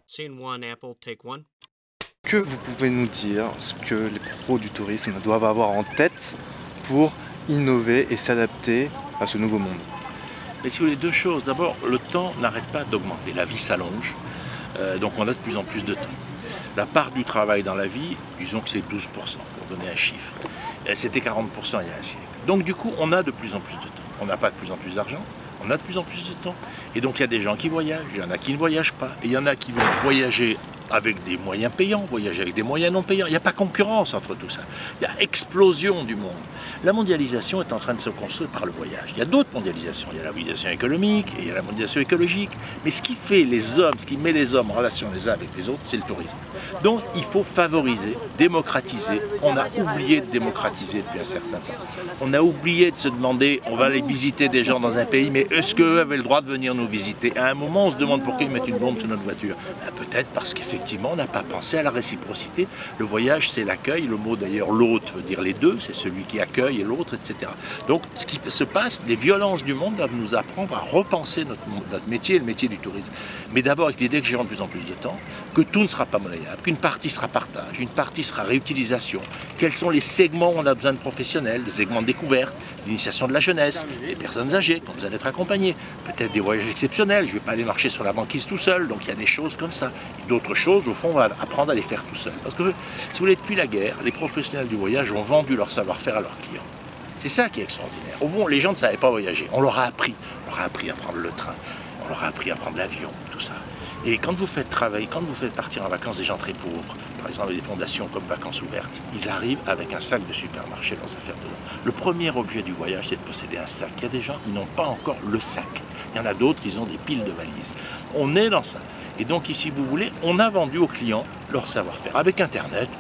Scene one, Apple, take one. Que vous pouvez nous dire ce que les pros du tourisme doivent avoir en tête pour innover et s'adapter à ce nouveau monde? Mais si vous voulez, deux choses. D'abord, le temps n'arrête pas d'augmenter. La vie s'allonge, donc on a de plus en plus de temps. La part du travail dans la vie, disons que c'est 12%, pour donner un chiffre. C'était 40% il y a un siècle. Donc du coup, on a de plus en plus de temps. On n'a pas de plus en plus d'argent, on a de plus en plus de temps. Et donc il y a des gens qui voyagent, il y en a qui ne voyagent pas. Et il y en a qui vont voyager avec des moyens payants, voyager avec des moyens non payants. Il n'y a pas concurrence entre tout ça. Il y a explosion du monde. La mondialisation est en train de se construire par le voyage. Il y a d'autres mondialisations. Il y a la mondialisation économique et il y a la mondialisation écologique. Mais ce qui fait les hommes, ce qui met les hommes en relation les uns avec les autres, c'est le tourisme. Donc il faut favoriser, démocratiser. On a oublié de démocratiser depuis un certain temps. On a oublié de se demander, on va aller visiter des gens dans un pays, mais est-ce qu'eux avaient le droit de venir nous visiter? À un moment, on se demande pourquoi ils mettent une bombe sur notre voiture. Peut-être parce qu'effectivement, on n'a pas pensé à la réciprocité. Le voyage, c'est l'accueil. Le mot d'ailleurs, l'hôte veut dire les deux. C'est celui qui accueille et l'autre, etc. Donc, ce qui se passe, les violences du monde doivent nous apprendre à repenser notre métier, le métier du tourisme. Mais d'abord avec l'idée que j'ai de plus en plus de temps, que tout ne sera pas monnayable, qu'une partie sera partage, une partie sera réutilisation. Quels sont les segments où on a besoin de professionnels, les segments de découverte, l'initiation de la jeunesse, les personnes âgées qui ont besoin d'être accompagnées, peut-être des voyages exceptionnels, je ne vais pas aller marcher sur la banquise tout seul, donc il y a des choses comme ça. Et d'autres choses, au fond, on va apprendre à les faire tout seul. Parce que, si vous voulez, depuis la guerre, les professionnels du voyage ont vendu leur savoir-faire à leurs clients. C'est ça qui est extraordinaire. Au fond, les gens ne savaient pas voyager. On leur a appris. On leur a appris à prendre le train. On leur a appris à prendre l'avion, tout ça. Et quand vous faites travailler, quand vous faites partir en vacances des gens très pauvres, par exemple des fondations comme Vacances Ouvertes, ils arrivent avec un sac de supermarché dans affaires dedans. Le premier objet du voyage, c'est de posséder un sac. Il y a des gens qui n'ont pas encore le sac. Il y en a d'autres, ils ont des piles de valises. On est dans ça. Et donc, si vous voulez, on a vendu aux clients leur savoir-faire. Avec Internet,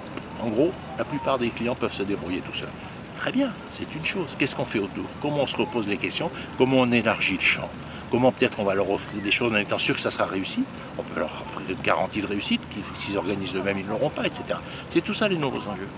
en gros, la plupart des clients peuvent se débrouiller tout seuls. Très bien, c'est une chose. Qu'est-ce qu'on fait autour? Comment on se repose les questions? Comment on élargit le champ? Comment peut-être on va leur offrir des choses en étant sûr que ça sera réussi? On peut leur offrir une garantie de réussite, s'ils organisent eux-mêmes, ils ne l'auront pas, etc. C'est tout ça les nouveaux enjeux.